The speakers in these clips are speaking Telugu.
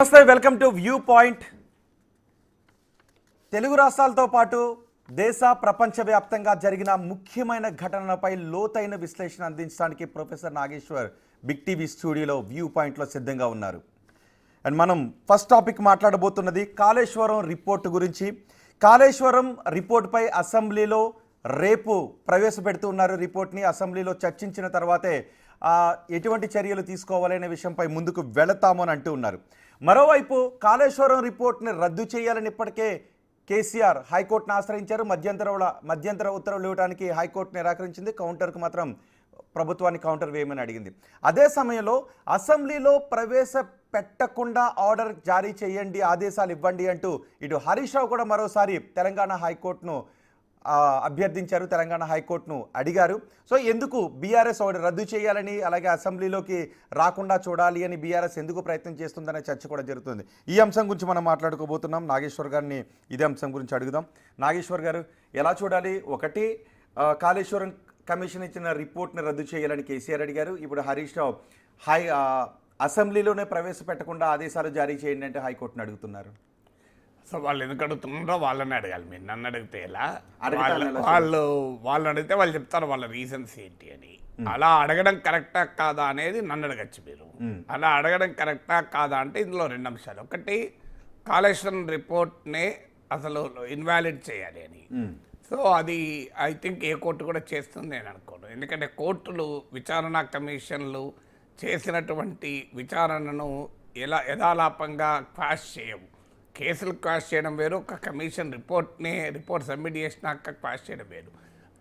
నమస్తే, welcome to view point. Telugu రాష్ట్రాలతో పాటు దేశ ప్రపంచవ్యాప్తంగా జరిగిన ముఖ్యమైన ఘటనలపై లోతైన విశ్లేషణ అందించడానికి ప్రొఫెసర్ నాగేశ్వర్ బిగ్ టీవీ స్టూడియోలో వ్యూ పాయింట్లో సిద్ధంగా ఉన్నారు. అండ్ మనం ఫస్ట్ టాపిక్ మాట్లాడబోతున్నది కాళేశ్వరం రిపోర్టు గురించి. కాళేశ్వరం రిపోర్టుపై అసెంబ్లీలో రేపు ప్రవేశపెడుతున్నారు. రిపోర్ట్ని అసెంబ్లీలో చర్చించిన తర్వాతే ఎటువంటి చర్యలు తీసుకోవాలనే విషయంపై ముందుకు వెళతాము అని అంటూ ఉన్నారు. మరోవైపు కాళేశ్వరం రిపోర్ట్ని రద్దు చేయాలని ఇప్పటికే కేసీఆర్ హైకోర్టును ఆశ్రయించారు. మధ్యంతర ఉత్తర్వులు ఇవ్వడానికి హైకోర్టు నిరాకరించింది. కౌంటర్కు మాత్రం ప్రభుత్వాన్ని కౌంటర్ వేయమని అడిగింది. అదే సమయంలో అసెంబ్లీలో ప్రవేశపెట్టకుండా ఆర్డర్ జారీ చేయండి, ఆదేశాలు ఇవ్వండి అంటూ ఇటు హరీష్ రావు కూడా మరోసారి తెలంగాణ హైకోర్టును అభ్యర్థించారు, తెలంగాణ హైకోర్టును అడిగారు. సో ఎందుకు బీఆర్ఎస్ రద్దు చేయాలని, అలాగే అసెంబ్లీలోకి రాకుండా చూడాలి అని బీఆర్ఎస్ ఎందుకు ప్రయత్నం చేస్తుందనే చర్చ కూడా జరుగుతుంది. ఈ అంశం గురించి మనం మాట్లాడుకోబోతున్నాం. నాగేశ్వర్ గారిని ఇదే అంశం గురించి అడుగుదాం. నాగేశ్వర్ గారు, ఎలా చూడాలి? ఒకటి, కాళేశ్వరం కమిషన్ ఇచ్చిన రిపోర్ట్ని రద్దు చేయాలని కేసీఆర్ అడిగారు. ఇప్పుడు హరీష్ రావు అసెంబ్లీలోనే ప్రవేశపెట్టకుండా ఆదేశాలు జారీ చేయండి అంటే హైకోర్టును అడుగుతున్నారు. సో వాళ్ళు ఎందుకు అడుగుతున్నారో వాళ్ళని అడగాలి. మీరు నన్ను అడిగితే ఎలా? వాళ్ళు అడిగితే వాళ్ళు చెప్తారు వాళ్ళ రీజన్స్ ఏంటి అని. అలా అడగడం కరెక్టా కాదా అనేది నన్ను అడగచ్చు మీరు. అలా అడగడం కరెక్టా కాదా అంటే ఇందులో రెండు అంశాలు. ఒకటి, కాళేశ్వరం రిపోర్ట్నే అసలు ఇన్వాలిడ్ చేయాలి అని. సో అది ఐ థింక్ ఏ కోర్టు కూడా చేస్తుంది నేను అనుకోను. ఎందుకంటే కోర్టులు విచారణ కమిషన్లు చేసినటువంటి విచారణను యథాలాపంగా క్వాష్ చేయవు. కేసులు క్వాష్ చేయడం వేరు, ఒక కమిషన్ రిపోర్ట్ సబ్మిట్ చేసినాక క్వాష్ చేయడం వేరు.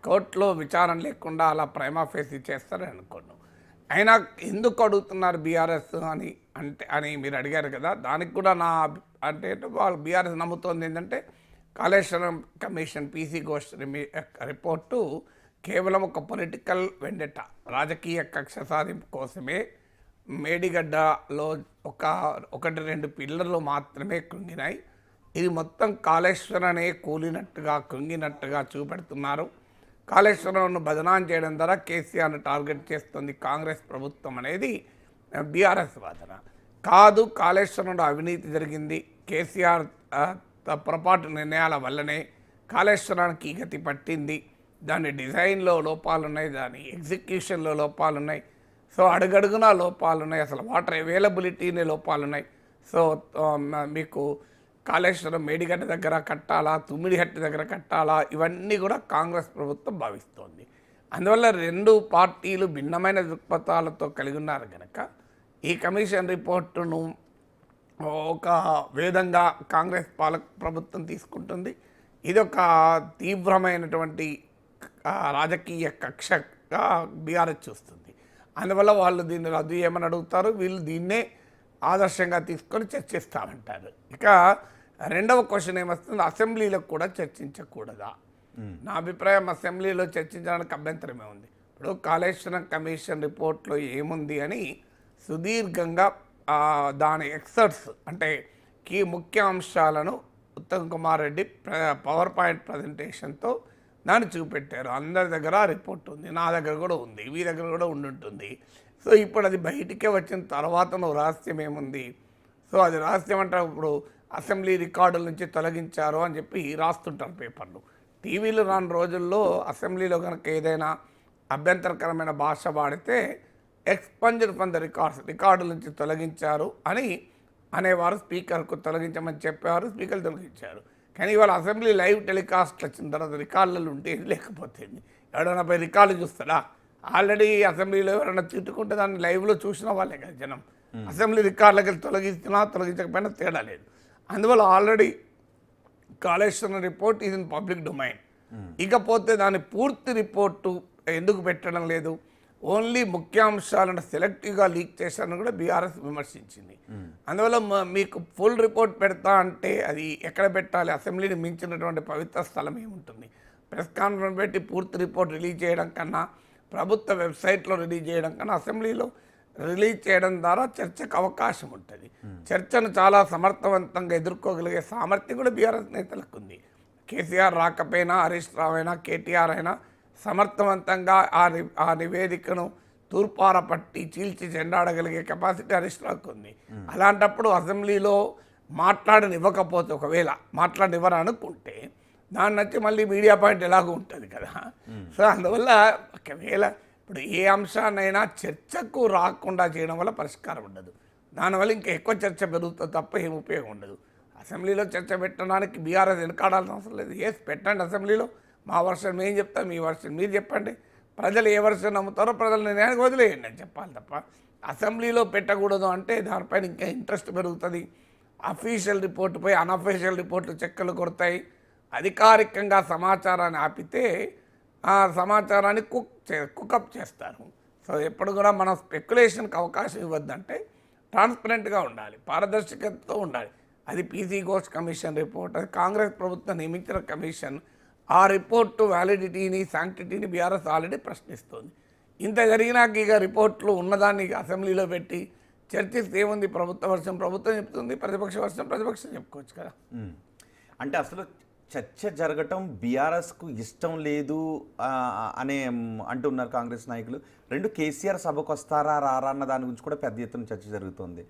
కోర్టులో విచారణ లేకుండా అలా ప్రైమా ఫేస్ చేస్తారని అనుకోను. అయినా ఎందుకు అడుగుతున్నారు బీఆర్ఎస్ అని మీరు అడిగారు కదా, దానికి కూడా అంటే వాళ్ళు బీఆర్ఎస్ నమ్ముతోంది ఏంటంటే Kaleshwaram commission PC Ghosh report కేవలం ఒక పొలిటికల్ వెండెటా, రాజకీయ కక్ష సాధింపు కోసమే మేడిగడ్డలో ఒకటి రెండు పిల్లర్లు మాత్రమే కృంగినాయి. ఇది మొత్తం కాళేశ్వరనే కృంగినట్టుగా చూపెడుతున్నారు. కాళేశ్వరంను బదనాం చేయడం ద్వారా కేసీఆర్ను టార్గెట్ చేస్తుంది కాంగ్రెస్ ప్రభుత్వం అనేది బీఆర్ఎస్ వాదన. కాదు, కాళేశ్వరంలో అవినీతి జరిగింది, కేసీఆర్ పొరపాటు నిర్ణయాల వల్లనే కాళేశ్వరానికి ఈ గతి పట్టింది, దాని డిజైన్లో లోపాలున్నాయి, దాని ఎగ్జిక్యూషన్లో లోపాలున్నాయి, సో అడుగడుగునా లోపాలున్నాయి, అసలు వాటర్ అవైలబిలిటీనే లోపాలున్నాయి. సో మీకు కాళేశ్వరం మేడిగడ్డ దగ్గర కట్టాలా, తుమ్మిడిహట్టి దగ్గర కట్టాలా, ఇవన్నీ కూడా కాంగ్రెస్ ప్రభుత్వం భావిస్తోంది. అందువల్ల రెండు పార్టీలు భిన్నమైన దృక్పథాలతో కలిగి ఉన్నారు కనుక ఈ కమిషన్ రిపోర్టును ఒక విధంగా కాంగ్రెస్ ప్రభుత్వం తీసుకుంటుంది. ఇది ఒక తీవ్రమైనటువంటి రాజకీయ కక్షగా బీఆర్ఎస్ చూస్తుంది. అందువల్ల వాళ్ళు దీన్ని రద్దు చేయమని అడుగుతారు, వీళ్ళు దీన్నే ఆదర్శంగా తీసుకొని చర్చిస్తామంటారు. ఇక రెండవ క్వశ్చన్ ఏమొస్తుంది, అసెంబ్లీలో కూడా చర్చించకూడదా? నా అభిప్రాయం అసెంబ్లీలో చర్చించడానికి అభ్యంతరమే ఉంది. ఇప్పుడు కాళేశ్వరం కమిషన్ రిపోర్ట్లో ఏముంది అని సుదీర్ఘంగా దాని ఎక్సర్ట్స్ అంటే ముఖ్య అంశాలను ఉత్తమ్ కుమార్ రెడ్డి పవర్ పాయింట్ ప్రజెంటేషన్తో దాన్ని చూపెట్టారు. అందరి దగ్గర రిపోర్ట్ ఉంది, నా దగ్గర కూడా ఉంది, మీ దగ్గర కూడా ఉండుంటుంది. సో ఇప్పుడు అది బయటికే వచ్చిన తర్వాత రహస్యం ఏముంది? సో అది రహస్యం అంటే ఇప్పుడు అసెంబ్లీ రికార్డుల నుంచి తొలగించారు అని చెప్పి రాస్తుంటారు పేపర్లు. టీవీలు రాని రోజుల్లో అసెంబ్లీలో కనుక ఏదైనా అభ్యంతరకరమైన భాష వాడితే ఎక్స్పంజ్డ్ ఫ్రమ్ ద రికార్డుల నుంచి తొలగించారు అనేవారు. స్పీకర్కు తొలగించమని చెప్పేవారు, స్పీకర్లు తొలగించారు. కానీ ఇవాళ అసెంబ్లీ లైవ్ టెలికాస్ట్ వచ్చిన తర్వాత రికార్డులలో ఉంటే లేకపోతే ఎవరైనా పోయి రికార్డు చూస్తాడా? ఆల్రెడీ అసెంబ్లీలో ఎవరైనా తిట్టుకుంటే దాన్ని లైవ్లో చూసిన వాళ్ళే కదా జనం. అసెంబ్లీ రికార్డులకి తొలగించకపోయినా తేడా లేదు. అందువల్ల already Kaleshwaram report is in public domain. ఇకపోతే దాని పూర్తి రిపోర్టు ఎందుకు పెట్టడం లేదు, ఓన్లీ ముఖ్యాంశాలను సెలెక్టివ్గా లీక్ చేశారని కూడా బీఆర్ఎస్ విమర్శించింది. అందువల్ల మీకు ఫుల్ రిపోర్ట్ పెడతా అంటే అది ఎక్కడ పెట్టాలి? అసెంబ్లీని మించినటువంటి పవిత్ర స్థలం ఏముంటుంది? ప్రెస్ కాన్ఫరెన్స్ పెట్టి పూర్తి రిపోర్ట్ రిలీజ్ చేయడం కన్నా, ప్రభుత్వ వెబ్సైట్లో రిలీజ్ చేయడం కన్నా అసెంబ్లీలో రిలీజ్ చేయడం ద్వారా చర్చకు అవకాశం ఉంటుంది. చర్చను చాలా సమర్థవంతంగా ఎదుర్కోగలిగే సామర్థ్యం కూడా బీఆర్ఎస్ నేతలకు ఉంది. కేసీఆర్ రాకపోయినా, హరీష్ రావు అయినా, కేటీఆర్ అయినా సమర్థవంతంగా ఆ నివేదికను తూర్పార పట్టి చీల్చి చెండాడగలిగే కెపాసిటీ హరీష్ రావుకి ఉంది. అలాంటప్పుడు అసెంబ్లీలో మాట్లాడనివ్వకపోతే, ఒకవేళ మాట్లాడనివ్వరు అనుకుంటే దాన్ని నచ్చి మళ్ళీ మీడియా పాయింట్ ఎలాగో ఉంటుంది కదా. సో అందువల్ల ఒకవేళ ఇప్పుడు ఏ అంశాన్నైనా చర్చకు రాకుండా చేయడం వల్ల పరిష్కారం ఉండదు. దానివల్ల ఇంకా ఎక్కువ చర్చ పెరుగుతుంది తప్ప ఏం ఉపయోగం ఉండదు. అసెంబ్లీలో చర్చ పెట్టడానికి బీఆర్ఎస్ వెనకాడాల్సిన అవసరం లేదు. పెట్టండి అసెంబ్లీలో, మా వర్షన్ మేము చెప్తాం, మీ వర్షన్ మీరు చెప్పండి. ప్రజలు ఏ వర్షన్ నమ్ముతారో ప్రజల నిర్ణయానికి వదిలేయండి అని చెప్పాలి తప్ప అసెంబ్లీలో పెట్టకూడదు అంటే దానిపైన ఇంకా ఇంట్రెస్ట్ పెరుగుతుంది. అఫీషియల్ రిపోర్టుపై అన్అఫీషియల్ రిపోర్ట్లు చెక్కలు కొడతాయి. అధికారికంగా సమాచారాన్ని ఆపితే ఆ సమాచారాన్ని కుకప్ చేస్తారు. సో ఎప్పుడు కూడా మనం స్పెక్యులేషన్కి అవకాశం ఇవ్వద్దంటే ట్రాన్స్పరెంట్గా ఉండాలి, పారదర్శకతతో ఉండాలి. అది పీసీ ఘోష్ కమిషన్ రిపోర్ట్, అది కాంగ్రెస్ ప్రభుత్వం నియమించిన కమిషన్. ఆ రిపోర్టు వ్యాలిడిటీని, శాంక్టిటీని బీఆర్ఎస్ ఆల్రెడీ ప్రశ్నిస్తుంది. ఇంత జరిగినాక ఇక రిపోర్ట్లు ఉన్నదాన్ని అసెంబ్లీలో పెట్టి చర్చిస్తే ఏముంది? ప్రభుత్వ వర్షం ప్రభుత్వం చెప్తుంది, ప్రతిపక్ష వర్షం ప్రతిపక్షం చెప్పుకోవచ్చు కదా. అంటే అసలు చర్చ జరగటం బీఆర్ఎస్కు ఇష్టం లేదు అనే అంటున్నారు కాంగ్రెస్ నాయకులు. రెండు, కేసీఆర్ సభకు వస్తారా రారా అన్న దాని గురించి కూడా పెద్ద ఎత్తున చర్చ జరుగుతుంది.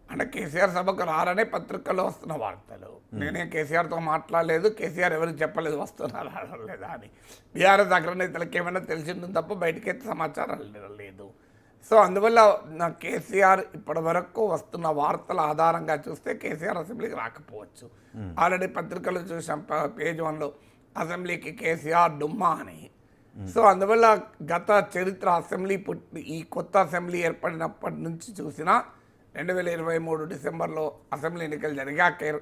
అంటే కేసీఆర్ సభకు రారనే పత్రికల్లో వస్తున్న వార్తలు. నేనే కేసీఆర్తో మాట్లాడలేదు, కేసీఆర్ ఎవరికి చెప్పలేదు వస్తున్నారా రాలేదా అని. బీఆర్ఎస్ అగ్రనేతలకు ఏమైనా తెలిసిందో తప్ప బయటకైతే సమాచారం లేదు. సో అందువల్ల నా కేసీఆర్ ఇప్పటి వరకు వస్తున్న వార్తల ఆధారంగా చూస్తే కేసీఆర్ అసెంబ్లీకి రాకపోవచ్చు. ఆల్రెడీ పత్రికలు చూసాం, పేజ్ 1లో అసెంబ్లీకి కేసీఆర్ డుమ్మా అని. సో అందువల్ల గత చరిత్ర అసెంబ్లీ ఈ కొత్త అసెంబ్లీ ఏర్పడినప్పటి నుంచి చూసినా 2023 డిసెంబర్లో అసెంబ్లీ ఎన్నికలు జరిగాక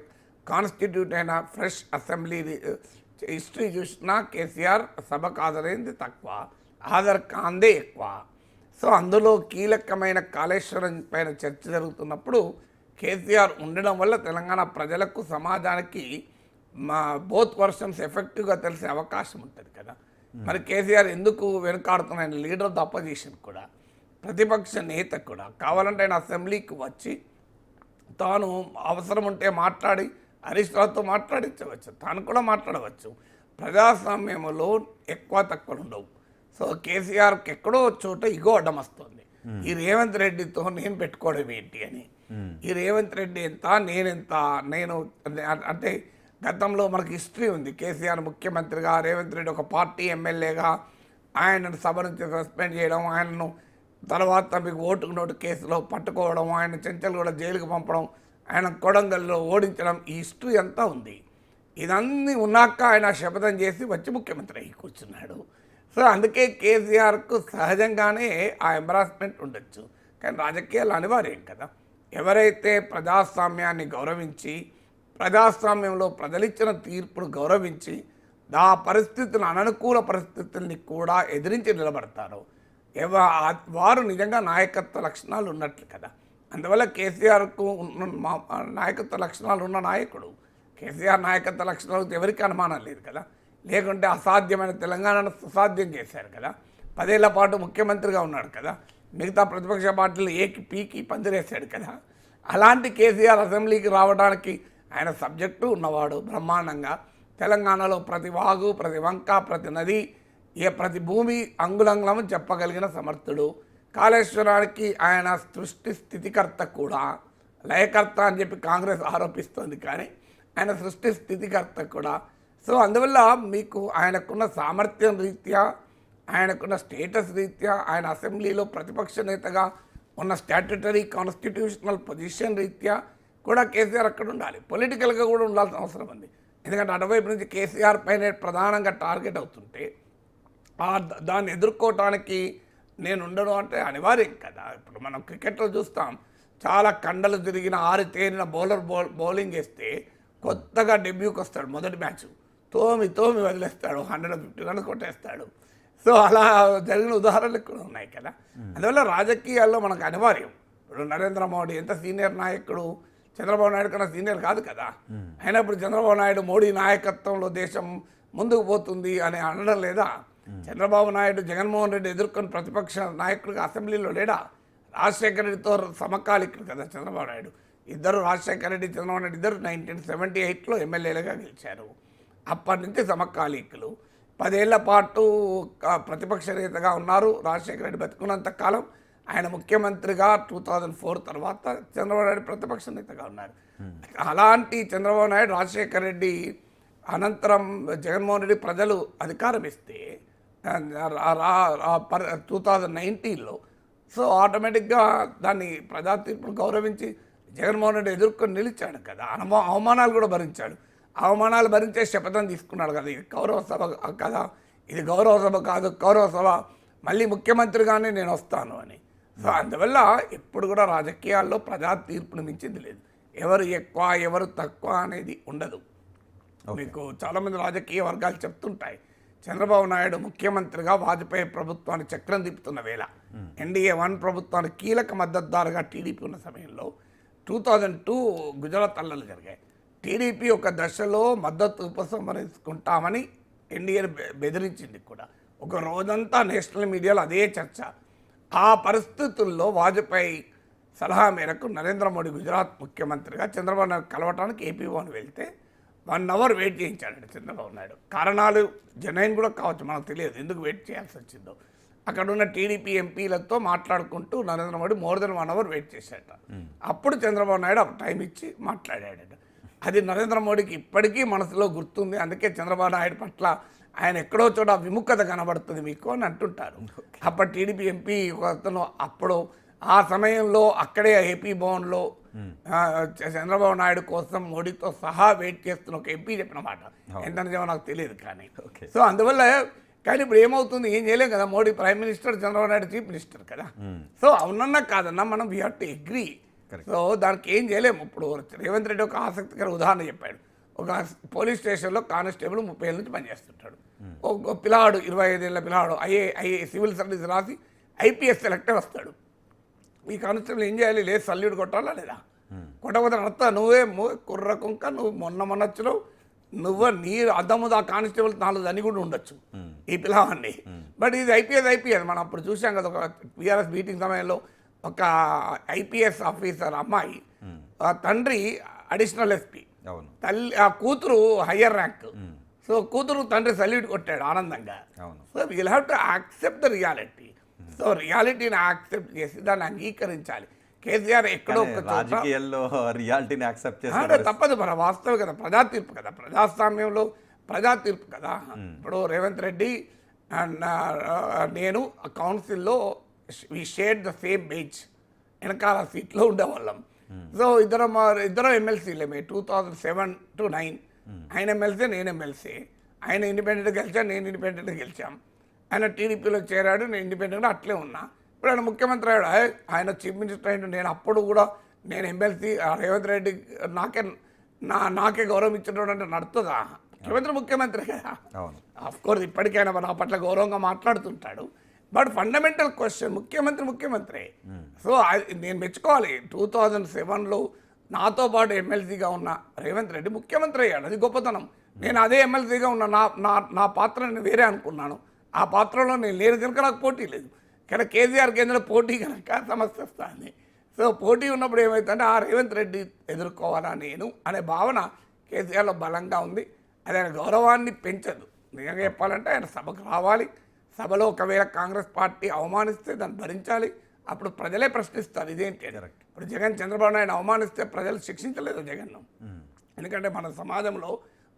కాన్స్టిట్యూట్ అయిన ఫ్రెష్ అసెంబ్లీ హిస్టరీ చూసినా కేసీఆర్ సభకు హాజరైంది తక్కువ, హాజరు కాందే ఎక్కువ. సో అందులో కీలకమైన కాళేశ్వరం పైన చర్చ జరుగుతున్నప్పుడు కేసీఆర్ ఉండడం వల్ల తెలంగాణ ప్రజలకు, సమాజానికి బోత్ వర్షన్స్ ఎఫెక్టివ్గా తెలిసే అవకాశం ఉంటుంది కదా. మరి కేసీఆర్ ఎందుకు వెనుకాడుతున్నాయని లీడర్ ఆఫ్ ద అపోజిషన్ కూడా, ప్రతిపక్ష నేత కూడా కావాలంటే ఆయన అసెంబ్లీకి వచ్చి తాను అవసరం ఉంటే మాట్లాడి హరీష్ రావుతో మాట్లాడించవచ్చు, తాను కూడా మాట్లాడవచ్చు. ప్రజాస్వామ్యంలో ఎక్కువ తక్కువలు ఉండవు. సో కేసీఆర్కి ఎక్కడో చోట ఇగో అడ్డం వస్తుంది. ఈ రేవంత్ రెడ్డితో నేను పెట్టుకోవడం ఏంటి అని. ఈ రేవంత్ రెడ్డి ఎంత, నేనెంత, నేను అంటే గతంలో మనకి హిస్టరీ ఉంది. కేసీఆర్ ముఖ్యమంత్రిగా, రేవంత్ రెడ్డి ఒక పార్టీ ఎమ్మెల్యేగా ఆయనను సభ నుంచి సస్పెండ్ చేయడం, ఆయనను తర్వాత మీకు ఓటుకు నోటు కేసులో పట్టుకోవడం, ఆయన చెంచల్ కూడా జైలుకు పంపడం, ఆయన కొడంగల్లో ఓడించడం, ఈ హిస్టరీ అంతా ఉంది. ఇదన్నీ ఉన్నాక ఆయన శపథం చేసి వచ్చి ముఖ్యమంత్రి అయ్యి కూర్చున్నాడు. సో అందుకే కేసీఆర్కు సహజంగానే ఆ ఎంబరాస్మెంట్ ఉండొచ్చు. కానీ రాజకీయాలు అనివార్యం కదా. ఎవరైతే ప్రజాస్వామ్యాన్ని గౌరవించి, ప్రజాస్వామ్యంలో ప్రజలిచ్చిన తీర్పును గౌరవించి, ఆ పరిస్థితులను, అననుకూల పరిస్థితుల్ని కూడా ఎదిరించి నిలబడతారో వారు నిజంగా నాయకత్వ లక్షణాలు ఉన్నట్లు కదా. అందువల్ల కేసీఆర్కు నాయకత్వ లక్షణాలు ఉన్న నాయకుడు. కేసీఆర్ నాయకత్వ లక్షణాలకు ఎవరికి అనుమానం లేదు కదా. లేకుంటే అసాధ్యమైన తెలంగాణను సుసాధ్యం చేశారు కదా. 10 ఏళ్ల పాటు ముఖ్యమంత్రిగా ఉన్నాడు కదా. మిగతా ప్రతిపక్ష పార్టీలు పీకి పందిరేశాడు కదా. అలాంటి కేసీఆర్ అసెంబ్లీకి రావడానికి ఆయన సబ్జెక్టు ఉన్నవాడు బ్రహ్మాండంగా. తెలంగాణలో ప్రతి వాగు, ప్రతి వంక, ప్రతి నది, ప్రతి భూమి అంగుళంగుళము చెప్పగలిగిన సమర్థుడు. కాళేశ్వరానికి ఆయన సృష్టి స్థితికర్త కూడా, లయకర్త అని చెప్పి కాంగ్రెస్ ఆరోపిస్తుంది, కానీ ఆయన సృష్టి స్థితికర్త కూడా. సో అందువల్ల మీకు ఆయనకున్న సామర్థ్యం రీత్యా, ఆయనకున్న స్టేటస్ రీత్యా, ఆయన అసెంబ్లీలో ప్రతిపక్ష నేతగా ఉన్న స్టాట్యుటరీ కాన్స్టిట్యూషనల్ పొజిషన్ రీత్యా కూడా కేసీఆర్ అక్కడ ఉండాలి. పొలిటికల్గా కూడా ఉండాల్సిన అవసరం ఉంది. ఎందుకంటే అటువైపు నుంచి కేసీఆర్ పైన ప్రధానంగా టార్గెట్ అవుతుంటే దాన్ని ఎదుర్కోవటానికి నేను ఉండను అంటే అనివార్యం కదా. ఇప్పుడు మనం క్రికెట్లో చూస్తాం, చాలా కండలు తిరిగిన ఆరితేరిన బౌలింగ్ వేస్తే కొత్తగా డెబ్యూకి వస్తాడు, మొదటి మ్యాచ్ తోమి వదిలేస్తాడు, 150 రన్స్ కొట్టేస్తాడు. సో అలా జరిగిన ఉదాహరణలు కూడా ఉన్నాయి కదా. అందువల్ల రాజకీయాల్లో మనకు అనివార్యం. ఇప్పుడు నరేంద్ర మోడీ ఎంత సీనియర్ నాయకుడు, చంద్రబాబు నాయుడు కన్నా సీనియర్ కాదు కదా. అయినప్పుడు చంద్రబాబు నాయుడు మోడీ నాయకత్వంలో దేశం ముందుకు పోతుంది అని అనడం లేదా? చంద్రబాబు నాయుడు జగన్మోహన్ రెడ్డి ఎదుర్కొని ప్రతిపక్ష నాయకుడిగా అసెంబ్లీలో లేడా? రాజశేఖర రెడ్డితో సమకాలికులు కదా చంద్రబాబు నాయుడు. ఇద్దరు, రాజశేఖర రెడ్డి, చంద్రబాబు నాయుడు ఇద్దరు 1978లో ఎమ్మెల్యేలుగా గెలిచారు. అప్పటి నుంచి సమకాలీకులు. 10 ఏళ్ల పాటు ప్రతిపక్ష నేతగా ఉన్నారు. రాజశేఖర రెడ్డి బతుకున్నంత కాలం ఆయన ముఖ్యమంత్రిగా 2004 తర్వాత చంద్రబాబు నాయుడు ప్రతిపక్ష నేతగా ఉన్నారు. అలాంటి చంద్రబాబు నాయుడు రాజశేఖర రెడ్డి అనంతరం జగన్మోహన్ రెడ్డి ప్రజలు అధికారం ఇస్తే 2019లో సో ఆటోమేటిక్గా దాన్ని ప్రజా తీర్పును గౌరవించి జగన్మోహన్ రెడ్డి ఎదుర్కొని నిలిచాడు కదా. అవమానాలు కూడా భరించాడు. అవమానాలు భరించే శపథం తీసుకున్నాడు కదా. ఇది గౌరవ సభ కదా, ఇది గౌరవ సభ కాదు, గౌరవ సభ మళ్ళీ ముఖ్యమంత్రిగానే నేను వస్తాను అని. సో అందువల్ల ఎప్పుడు కూడా రాజకీయాల్లో ప్రజా తీర్పును మించింది లేదు. ఎవరు ఎక్కువ ఎవరు తక్కువ అనేది ఉండదు. మీకు చాలామంది రాజకీయ వర్గాలు చెప్తుంటాయి, చంద్రబాబు నాయుడు ముఖ్యమంత్రిగా వాజ్పేయి ప్రభుత్వాన్ని చక్రం తిప్పుతున్న వేళ ఎన్డీఏ 1 ప్రభుత్వానికి కీలక మద్దతుదారుగా టీడీపీ ఉన్న సమయంలో 2002 గుజరాత్ అల్లర్లు జరిగాయి. టీడీపీ ఒక దశలో మద్దతు ఉపసంహరించుకుంటామని ఎన్డీఏ బెదిరించింది కూడా. ఒక రోజంతా నేషనల్ మీడియాలో అదే చర్చ. ఆ పరిస్థితుల్లో వాజ్పేయి సలహా మేరకు నరేంద్ర మోడీ గుజరాత్ ముఖ్యమంత్రిగా చంద్రబాబు నాయుడు కలవటానికి ఏపీ భవన్ వెళ్తే 1 అవర్ వెయిట్ చేయించాడు చంద్రబాబు నాయుడు. కారణాలు జనైన్ కూడా కావచ్చు, మనకు తెలియదు ఎందుకు వెయిట్ చేయాల్సి వచ్చిందో. అక్కడ ఉన్న టీడీపీ ఎంపీలతో మాట్లాడుకుంటూ Narendra Modi more than 1 hour wait చేశాట. అప్పుడు చంద్రబాబు నాయుడు టైం ఇచ్చి మాట్లాడాడు. అది నరేంద్ర మోడీకి ఇప్పటికీ మనసులో గుర్తుంది. అందుకే చంద్రబాబు నాయుడు పట్ల ఆయన ఎక్కడో చోట విముఖత కనబడుతుంది మీకు అని అంటుంటారు. అప్పుడు టీడీపీ ఎంపీ అతను అప్పుడు ఆ సమయంలో అక్కడే ఏపీ భవన్లో చంద్రబాబు నాయుడు కోసం మోడీతో సహా వెయిట్ చేస్తున్న ఒక ఎంపీ చెప్పిన మాట. ఎంత నిజమో నాకు తెలియదు కానీ. సో అందువల్ల కానీ ఇప్పుడు ఏమవుతుంది, ఏం చేయలేం కదా. Modi prime minister, Chandrababu Naidu chief minister కదా. సో అవునన్నా కాదన్నా మనం we have to agree. So దానికి ఏం చేయలేము. ఇప్పుడు రేవంత్ రెడ్డి ఒక ఆసక్తికర ఉదాహరణ చెప్పాడు. ఒక పోలీస్ స్టేషన్లో కానిస్టేబుల్ 30 ఏళ్ళ నుంచి పనిచేస్తుంటాడు. ఒక పిల్లాడు 25 ఏళ్ళ పిల్లాడు ఐఏ సివిల్ సర్వీస్ రాసి ఐపీఎస్ సెలెక్టర్ వస్తాడు. ఈ కానిస్టేబుల్ ఏం చేయాలి, లేదు సల్యూట్ కొట్టాలా లేదా, కొట్టకపోతే నడుస్తా నువ్వే కుర్ర కుంక, నువ్వు మొన్నొచ్చినావు, నువ్వు నీ అద్దముది ఆ కానిస్టేబుల్ 4 అని కూడా ఉండొచ్చు ఈ పిల్లవాడిని. బట్ ఇది ఐపీఎస్ మనం అప్పుడు చూసాం కదా. ఒక టీఆర్ఎస్ మీటింగ్ సమయంలో ఒక ఐపీఎస్ ఆఫీసర్ అమ్మాయి, తండ్రి అడిషనల్ ఎస్పీ, తల్లి కూతురు హయ్యర్ ర్యాంక్. సో కూతురు తండ్రి సల్యూట్ కొట్టాడు ఆనందంగా. So will have to accept the reality. So రియాలిటీని యాక్సెప్ట్ చేసి దాన్ని అంగీకరించాలి. కేసీఆర్ ఎక్కడో రాజకీయాల్లో రియాలిటీని యాక్సెప్ట్ చేస్తే తప్పదు. మన వాస్తవం కదా, ప్రజా తీర్పు కదా, ప్రజాస్వామ్యంలో ప్రజా తీర్పు కదా. ఇప్పుడు రేవంత్ రెడ్డి అండ్ నేను కౌన్సిల్లో we share the same bench, వెనకాల సీట్లో ఉండేవాళ్ళం. సో ఇద్దరు ఎమ్మెల్సీలేమే 2007 to 2009. ఆయన ఎమ్మెల్సీ, నేను ఎమ్మెల్సీ. ఆయన ఇండిపెండెంట్గా గెలిచాను, నేను ఇండిపెండెంట్గా గెలిచాం. ఆయన టీడీపీలో చేరాడు, నేను ఇండిపెండెంట్గా అట్లే ఉన్నా. ఇప్పుడు ఆయన ముఖ్యమంత్రి అయ్యాడు, ఆయన చీఫ్ మినిస్టర్ అయ్యాడు. నేను అప్పుడు కూడా నేను ఎమ్మెల్సీ, రేవంత్ రెడ్డి నాకే గౌరవం ఇచ్చినట్టు అంటే నడుతుందా? ముఖ్యమంత్రి కదా. అఫ్కోర్స్ ఇప్పటికైనా నా పట్ల గౌరవంగా మాట్లాడుతుంటాడు. బట్ ఫండమెంటల్ క్వశ్చన్, ముఖ్యమంత్రి. సో నేను మెచ్చుకోవాలి. 2007లో నాతో పాటు ఎమ్మెల్సీగా ఉన్న రేవంత్ రెడ్డి ముఖ్యమంత్రి అయ్యాడు, అది గొప్పతనం. నేను అదే ఎమ్మెల్సీగా ఉన్న నా పాత్ర నేను వేరే అనుకున్నాను. ఆ పాత్రలో నేను లేని కనుక నాకు పోటీ లేదు. కానీ కేసీఆర్ కేంద్రంలో పోటీ కనుక సమస్య వస్తుంది. సో పోటీ ఉన్నప్పుడు ఏమవుతుందంటే ఆ రేవంత్ రెడ్డి ఎదుర్కోవాలా నేను అనే భావన కేసీఆర్లో బలంగా ఉంది. అది ఆయన గౌరవాన్ని పెంచదు. నిజంగా చెప్పాలంటే ఆయన సభకు రావాలి. సభలో ఒకవేళ కాంగ్రెస్ పార్టీ అవమానిస్తే దాన్ని భరించాలి. అప్పుడు ప్రజలే ప్రశ్నిస్తారు ఇదేంటి. ఇప్పుడు జగన్ చంద్రబాబు నాయుడు అవమానిస్తే ప్రజలు శిక్షించలేదు జగన్ను. ఎందుకంటే మన సమాజంలో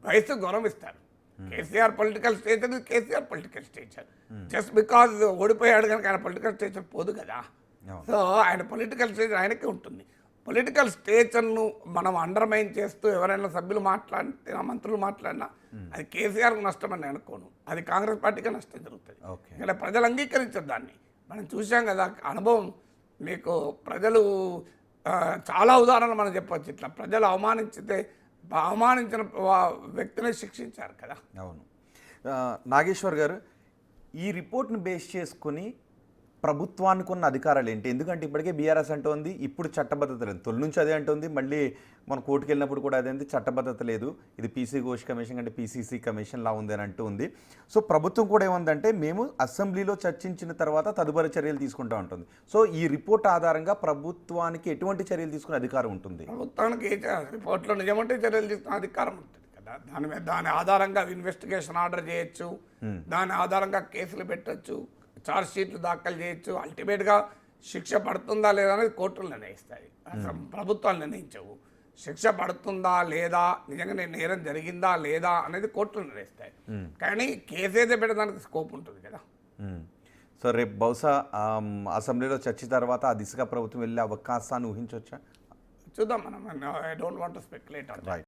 వయసు గౌరవం ఇస్తారు. KCR political stature, KCR political stature. Just because ఓడిపోయాడు కనుక ఆయన పొలిటికల్ స్టేచర్ పోదు కదా. సో ఆయన పొలిటికల్ స్టేచర్ ఆయనకే ఉంటుంది. పొలిటికల్ స్టేచర్ను మనం అండర్మైన్ చేస్తూ ఎవరైనా సభ్యులు మాట్లాడినా, మంత్రులు మాట్లాడినా అది కేసీఆర్కు నష్టం అని అనుకోను, అది కాంగ్రెస్ పార్టీకే నష్టం జరుగుతుంది. ఇక్కడ ప్రజలు అంగీకరించారు దాన్ని. మనం చూసాం కదా అనుభవం. మీకు ప్రజలు చాలా ఉదాహరణలు మనం చెప్పవచ్చు. ఇట్లా ప్రజలు అవమానించిన వ్యక్తిని శిక్షించారు కదా. అవును. నాగేశ్వర్ గారు, ఈ రిపోర్ట్ని బేస్ చేసుకుని ప్రభుత్వానికి ఉన్న అధికారాలు ఏంటి? ఎందుకంటే ఇప్పటికే బీఆర్ఎస్ అంటోంది ఇప్పుడు చట్టబద్ధత లేదు, తొలి నుంచి అదే అంటుంది, మళ్ళీ మన కోర్టుకు వెళ్ళినప్పుడు కూడా అదేంటి చట్టబద్ధత లేదు, ఇది పీసీ ఘోష్ కమిషన్ అంటే పీసీసీ కమిషన్ లా ఉంది అని అంటూ ఉంది. సో ప్రభుత్వం కూడా ఏముందంటే మేము అసెంబ్లీలో చర్చించిన తర్వాత తదుపరి చర్యలు తీసుకుంటా ఉంటుంది. సో ఈ రిపోర్ట్ ఆధారంగా ప్రభుత్వానికి ఎటువంటి చర్యలు తీసుకునే అధికారం ఉంటుంది? ప్రభుత్వానికి రిపోర్ట్లో నిజమంటే చర్యలు తీసుకునే అధికారం ఉంటుంది కదా. దాని ఆధారంగా ఇన్వెస్టిగేషన్ ఆర్డర్ చేయొచ్చు, దాని ఆధారంగా కేసులు పెట్టొచ్చు, ఛార్జ్ షీట్లు దాఖలు చేయొచ్చు. అల్టిమేట్గా శిక్ష పడుతుందా లేదా అనేది కోర్టులు నిర్ణయిస్తాయి, అసలు ప్రభుత్వాలు నిర్ణయించవు. శిక్ష పడుతుందా లేదా, నిజంగా నేను నేరం జరిగిందా లేదా అనేది కోర్టులు నిర్ణయిస్తాయి. కానీ కేసు అయితే పెట్టడానికి స్కోప్ ఉంటుంది కదా. సో రేపు బహుశా అసెంబ్లీలో చర్చ తర్వాత ఆ దిశగా ప్రభుత్వం వెళ్ళే అవకాశాన్ని ఊహించవచ్చా? చూద్దాం మనం. I don't want to speculate on that.